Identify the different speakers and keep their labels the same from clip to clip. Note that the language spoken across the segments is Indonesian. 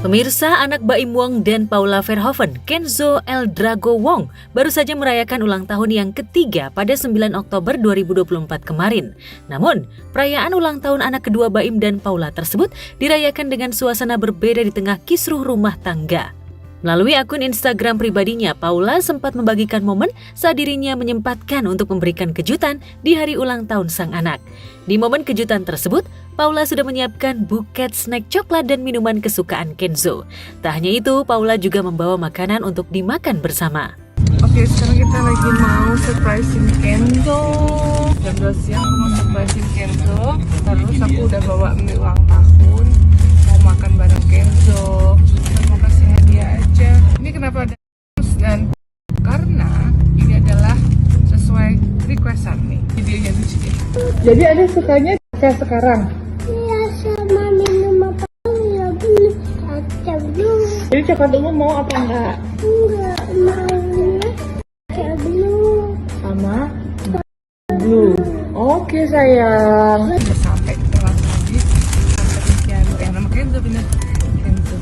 Speaker 1: Pemirsa, anak Baim Wong dan Paula Verhoeven, Kenzo El Drago Wong, baru saja merayakan ulang tahun yang ketiga pada 9 Oktober 2024 kemarin. Namun, perayaan ulang tahun anak kedua Baim dan Paula tersebut dirayakan dengan suasana berbeda di tengah kisruh rumah tangga. Melalui akun Instagram pribadinya, Paula sempat membagikan momen saat dirinya menyempatkan untuk memberikan kejutan di hari ulang tahun sang anak. Di momen kejutan tersebut, Paula sudah menyiapkan buket snack coklat dan minuman kesukaan Kenzo. Tak hanya itu, Paula juga membawa makanan untuk dimakan bersama.
Speaker 2: Oke, sekarang kita lagi mau surprisein Kenzo. Jam 2 siang aku mau surprisein Kenzo. Terus aku udah bawa mie ulang tahun. Mau makan bareng Kenzo. Mau kasih hadiah aja. Ini kenapa ada dan karena ini adalah sesuai requestan nih. Videonya lucu deh. Jadi ada sukanya kayak sekarang.
Speaker 3: Iya, sama minum apa ya, beli kacang dulu.
Speaker 2: Jadi coklat dulu mau apa enggak?
Speaker 3: Enggak mau kacang dulu.
Speaker 2: Sama blue. Oke sayang. Udah sampai kita langsung lagi sampai piano. Nama Kenzo bener. Kenzo.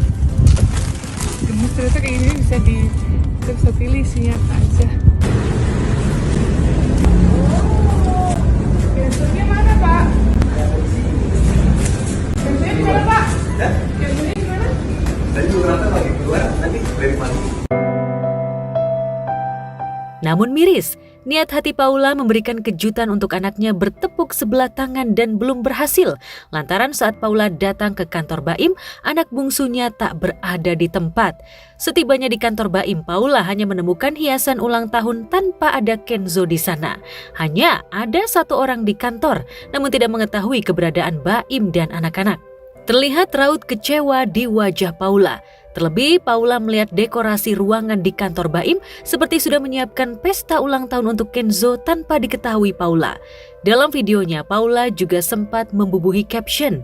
Speaker 2: Gemes ternyata kayak gini bisa kita bisa pilih isinya apa aja. Kenzonya mana Pak? Kenzonya di mana Pak? Kenzonya di mana?
Speaker 4: Tadi juga lagi keluar, nanti dari pagi.
Speaker 1: Namun miris, niat hati Paula memberikan kejutan untuk anaknya bertepuk sebelah tangan dan belum berhasil. Lantaran saat Paula datang ke kantor Baim, anak bungsunya tak berada di tempat. Setibanya di kantor Baim, Paula hanya menemukan hiasan ulang tahun tanpa ada Kenzo di sana. Hanya ada satu orang di kantor, namun tidak mengetahui keberadaan Baim dan anak-anak. Terlihat raut kecewa di wajah Paula. Terlebih, Paula melihat dekorasi ruangan di kantor Baim seperti sudah menyiapkan pesta ulang tahun untuk Kenzo tanpa diketahui Paula. Dalam videonya, Paula juga sempat membubuhi caption,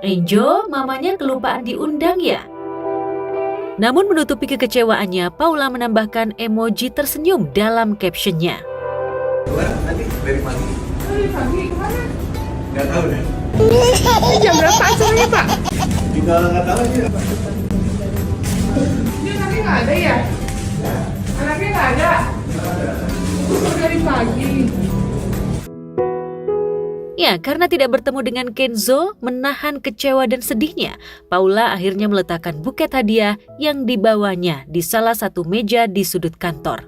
Speaker 1: "Enjo, mamanya kelupaan diundang ya?" Namun menutupi kekecewaannya, Paula menambahkan emoji tersenyum dalam captionnya.
Speaker 4: Keluar, nanti dari pagi.
Speaker 2: Dari pagi kemana?
Speaker 4: Nggak tahu deh.
Speaker 2: Ini jam berapa acaranya Pak?
Speaker 4: Juga nggak tahu sih.
Speaker 2: Ini anaknya nggak ada ya? Anaknya nggak ada? Oh, dari pagi.
Speaker 1: Ya, karena tidak bertemu dengan Kenzo, menahan kecewa dan sedihnya, Paula akhirnya meletakkan buket hadiah yang dibawanya di salah satu meja di sudut kantor.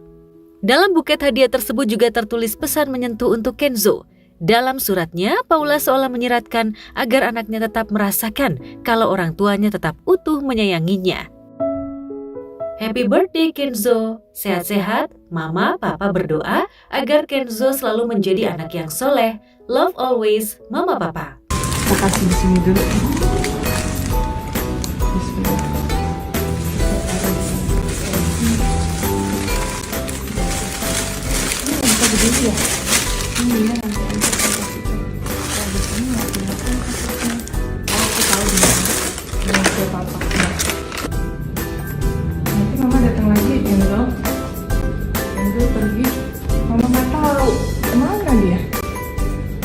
Speaker 1: Dalam buket hadiah tersebut juga tertulis pesan menyentuh untuk Kenzo. Dalam suratnya, Paula seolah menyeratkan agar anaknya tetap merasakan kalau orang tuanya tetap utuh menyayanginya. Happy birthday Kenzo, sehat-sehat, mama, papa berdoa agar Kenzo selalu menjadi anak yang soleh. Love always, mama, papa.
Speaker 2: Kita kasih di sini dulu. Bismillah. Ini bisa begini ya? Ini ya nanti aja kita kasih tuh. Kalau di sini nggak kelihatan kasihnya. Oh, aku tahu di mana. Ini ke papa. Nanti mama datang lagi, Kenzo. Kenzo pergi. Mama nggak tahu kemana dia.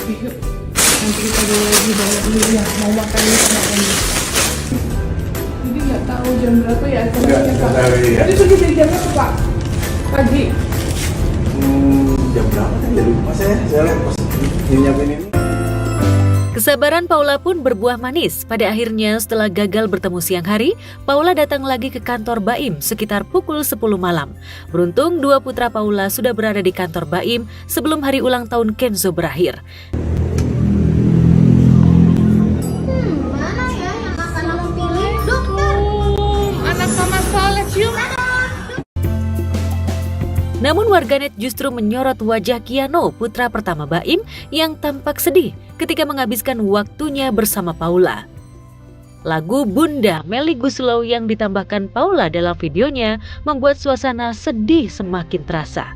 Speaker 2: Yuk, nanti kita bawa dulu ya. Mau makan ini sama Kenzo. Jadi nggak tahu jam berapa ya acaranya Pak.
Speaker 4: tahu, iya.
Speaker 2: Tadi pergi dari jam berapa Pak? Pagi.
Speaker 4: Jam berapa kan? Ya lupa saya pas nyiapin ini.
Speaker 1: Kesabaran Paula pun berbuah manis. Pada akhirnya setelah gagal bertemu siang hari, Paula datang lagi ke kantor Baim sekitar pukul 10 malam. Beruntung dua putra Paula sudah berada di kantor Baim sebelum hari ulang tahun Kenzo berakhir.
Speaker 3: Mana ya yang akan aku pilih? Dokter.
Speaker 2: Anak mama soleh cium.
Speaker 1: Namun warganet justru menyorot wajah Kiano, putra pertama Baim, yang tampak sedih ketika menghabiskan waktunya bersama Paula. Lagu Bunda Melly Goeslaw yang ditambahkan Paula dalam videonya membuat suasana sedih semakin terasa.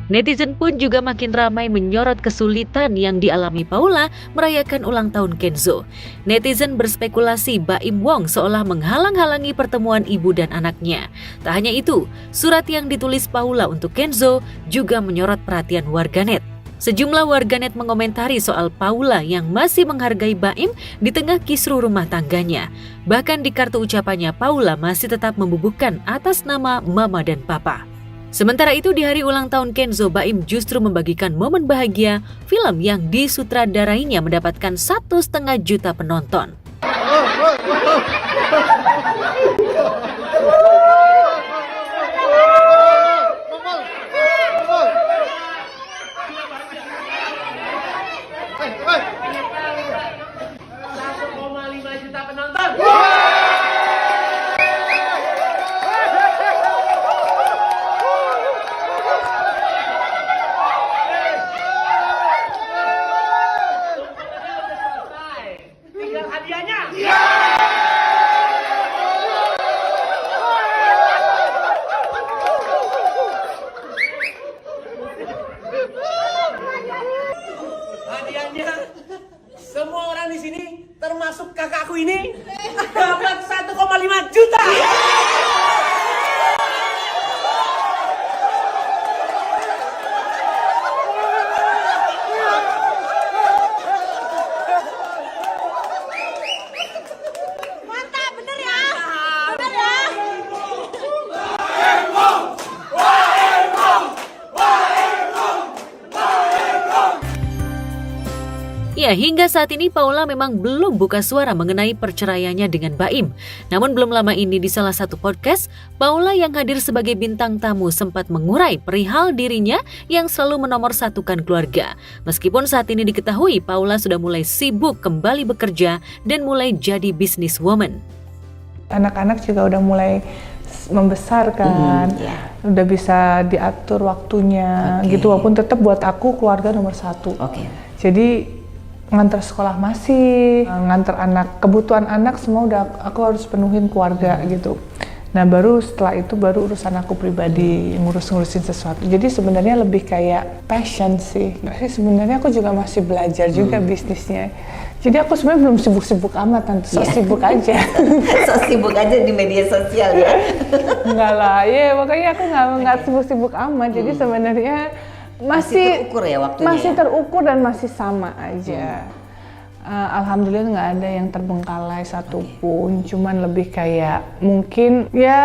Speaker 1: Netizen pun juga makin ramai menyorot kesulitan yang dialami Paula merayakan ulang tahun Kenzo. Netizen berspekulasi Baim Wong seolah menghalang-halangi pertemuan ibu dan anaknya. Tak hanya itu, surat yang ditulis Paula untuk Kenzo juga menyorot perhatian warganet. Sejumlah warganet mengomentari soal Paula yang masih menghargai Baim di tengah kisruh rumah tangganya. Bahkan di kartu ucapannya, Paula masih tetap membubuhkan atas nama Mama dan Papa. Sementara itu di hari ulang tahun Kenzo, Baim justru membagikan momen bahagia film yang disutradarainya mendapatkan 1,5 juta penonton.
Speaker 5: Hadiahnya semua orang di sini termasuk kakakku ini dapat 1,5 juta.
Speaker 3: Mantap, bener ya? Bener ya?
Speaker 1: Ya, hingga saat ini Paula memang belum buka suara mengenai perceraiannya dengan Baim. Namun belum lama ini di salah satu podcast, Paula yang hadir sebagai bintang tamu sempat mengurai perihal dirinya yang selalu menomorsatukan keluarga. Meskipun saat ini diketahui Paula sudah mulai sibuk kembali bekerja dan mulai jadi businesswoman.
Speaker 2: Anak-anak juga udah mulai membesar kan, udah bisa diatur waktunya gitu. Walaupun tetap buat aku keluarga nomor satu. Jadi ngantar sekolah masih, ngantar anak, kebutuhan anak semua udah aku harus penuhin keluarga gitu. Nah baru setelah itu baru urusan aku pribadi, ngurusin sesuatu. Jadi sebenarnya lebih kayak passion sih. Sebenarnya aku juga masih belajar juga bisnisnya. Jadi aku sebenarnya belum sibuk-sibuk amat, nanti sibuk aja.
Speaker 6: Sibuk aja di media sosial ya.
Speaker 2: Enggak lah, ya makanya aku nggak sibuk-sibuk amat. Jadi sebenarnya masih
Speaker 6: terukur ya waktunya.
Speaker 2: Masih terukur dan masih sama aja. Alhamdulillah nggak ada yang terbengkalai satupun. Cuman lebih kayak mungkin ya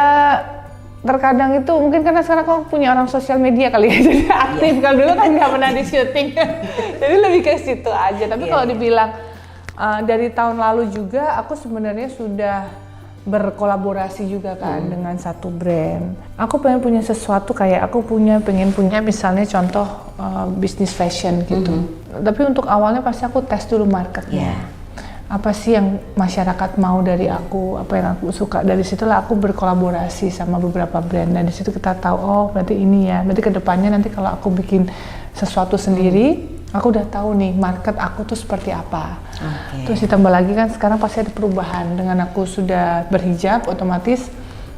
Speaker 2: terkadang itu mungkin karena sekarang aku punya orang sosial media kali ya, jadi aktif. Kalau dulu kan nggak pernah di syuting, jadi lebih ke situ aja. Tapi kalau dibilang dari tahun lalu juga aku sebenarnya sudah berkolaborasi juga kan dengan satu brand. Aku pengen punya sesuatu kayak pengen punya misalnya contoh bisnis fashion gitu. Tapi untuk awalnya pasti aku tes dulu marketnya. Apa sih yang masyarakat mau dari aku, apa yang aku suka. Dari situlah aku berkolaborasi sama beberapa brand. Dan di situ kita tahu, oh berarti ini ya. Berarti kedepannya nanti kalau aku bikin sesuatu sendiri, aku udah tahu nih market aku tuh seperti apa. Terus ditambah lagi kan sekarang pasti ada perubahan. Dengan aku sudah berhijab, otomatis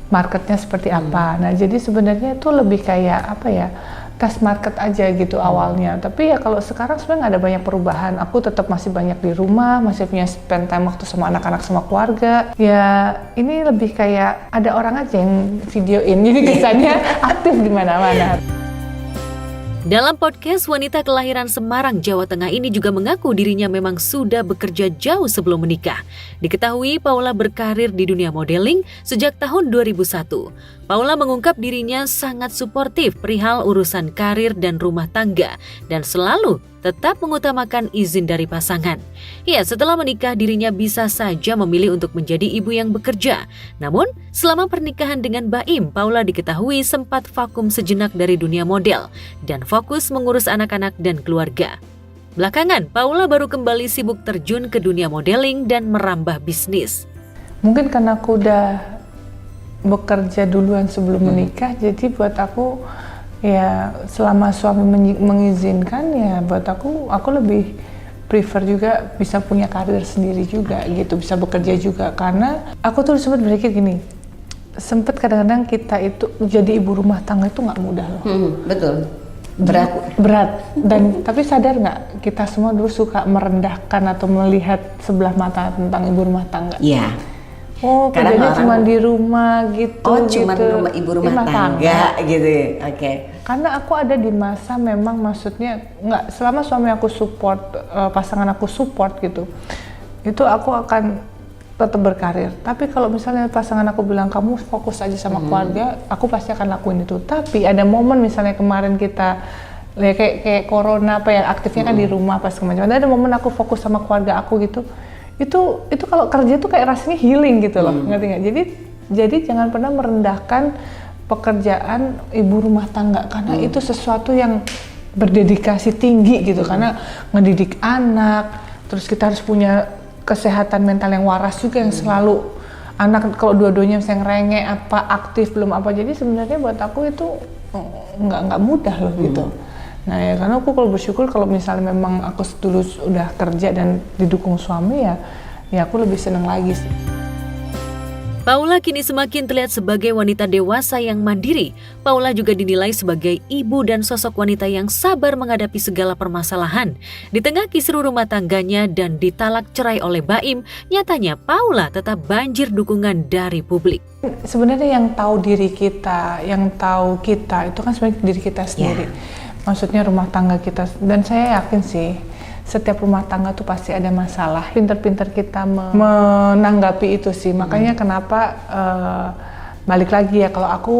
Speaker 2: marketnya seperti apa. Nah jadi sebenarnya itu lebih kayak apa ya, tes market aja gitu awalnya. Tapi ya kalau sekarang sebenarnya nggak ada banyak perubahan. Aku tetap masih banyak di rumah, masih punya spend time waktu sama anak-anak, sama keluarga. Ya ini lebih kayak ada orang aja yang videoin, jadi kesannya aktif di mana-mana.
Speaker 1: Dalam podcast, wanita kelahiran Semarang, Jawa Tengah ini juga mengaku dirinya memang sudah bekerja jauh sebelum menikah. Diketahui Paula berkarir di dunia modeling sejak tahun 2001. Paula mengungkap dirinya sangat suportif perihal urusan karir dan rumah tangga dan selalu tetap mengutamakan izin dari pasangan. Ya, setelah menikah dirinya bisa saja memilih untuk menjadi ibu yang bekerja. Namun, selama pernikahan dengan Baim, Paula diketahui sempat vakum sejenak dari dunia model dan fokus mengurus anak-anak dan keluarga. Belakangan, Paula baru kembali sibuk terjun ke dunia modeling dan merambah bisnis.
Speaker 2: Mungkin karena aku udah bekerja duluan sebelum menikah, jadi buat aku ya selama suami mengizinkan ya buat aku lebih prefer juga bisa punya karir sendiri juga gitu, bisa bekerja juga. Karena aku tuh sempat berpikir gini, sempat kadang-kadang kita itu jadi ibu rumah tangga itu nggak mudah loh.
Speaker 6: Betul.
Speaker 2: berat. Dan tapi sadar nggak, kita semua dulu suka merendahkan atau melihat sebelah mata tentang ibu rumah tangga.
Speaker 6: Iya.
Speaker 2: Oh,
Speaker 6: Kadang
Speaker 2: kerjanya
Speaker 6: orang-
Speaker 2: cuma di rumah gitu.
Speaker 6: Oh, cuma ibu rumah tangga gitu. Oke.
Speaker 2: Karena aku ada di masa memang maksudnya nggak, selama suami aku support, pasangan aku support gitu, itu aku akan tetap berkarir. Tapi kalau misalnya pasangan aku bilang kamu fokus aja sama keluarga, aku pasti akan lakuin itu. Tapi ada momen misalnya kemarin kita ya kayak corona apa yang aktifnya kan di rumah pas kemarin. Ada momen aku fokus sama keluarga aku gitu. Itu kalau kerja tuh kayak rasanya healing gitu loh, ngerti nggak? Jadi jangan pernah merendahkan pekerjaan ibu rumah tangga karena itu sesuatu yang berdedikasi tinggi gitu, karena ngedidik anak, terus kita harus punya kesehatan mental yang waras juga, yang selalu anak kalau dua-duanya misalnya ngerengek apa aktif belum apa, jadi sebenarnya buat aku itu nggak mudah loh gitu. Nah ya karena aku kalau bersyukur kalau misalnya memang aku dulu udah kerja dan didukung suami ya aku lebih seneng lagi sih.
Speaker 1: Paula kini semakin terlihat sebagai wanita dewasa yang mandiri. Paula juga dinilai sebagai ibu dan sosok wanita yang sabar menghadapi segala permasalahan. Di tengah kisruh rumah tangganya dan ditalak cerai oleh Baim, nyatanya Paula tetap banjir dukungan dari publik.
Speaker 2: Sebenarnya yang tahu diri kita, yang tahu kita itu kan sebenarnya diri kita sendiri. Maksudnya rumah tangga kita, dan saya yakin sih setiap rumah tangga tuh pasti ada masalah. Pinter-pinter kita menanggapi itu sih. Makanya kenapa balik lagi ya, kalau aku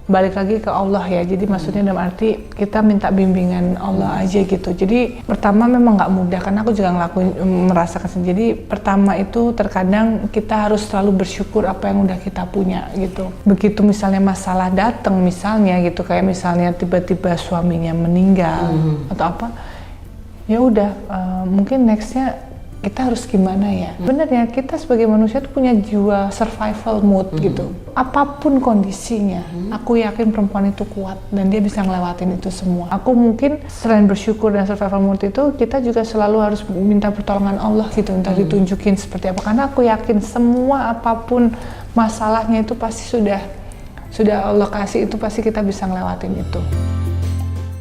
Speaker 2: balik lagi ke Allah ya. Jadi maksudnya dalam arti kita minta bimbingan Allah aja gitu. Jadi pertama memang nggak mudah karena aku juga merasakan sendiri. Jadi pertama itu terkadang kita harus selalu bersyukur apa yang udah kita punya gitu. Begitu misalnya masalah datang misalnya gitu, kayak misalnya tiba-tiba suaminya meninggal atau apa, ya udah mungkin nextnya kita harus gimana ya. Bener ya, kita sebagai manusia tuh punya jiwa survival mode gitu. Apapun kondisinya, aku yakin perempuan itu kuat dan dia bisa ngelewatin itu semua. Aku mungkin selain bersyukur dan survival mode itu, kita juga selalu harus minta pertolongan Allah gitu, entah ditunjukin seperti apa. Karena aku yakin semua apapun masalahnya itu pasti sudah Allah kasih, itu pasti kita bisa ngelewatin itu.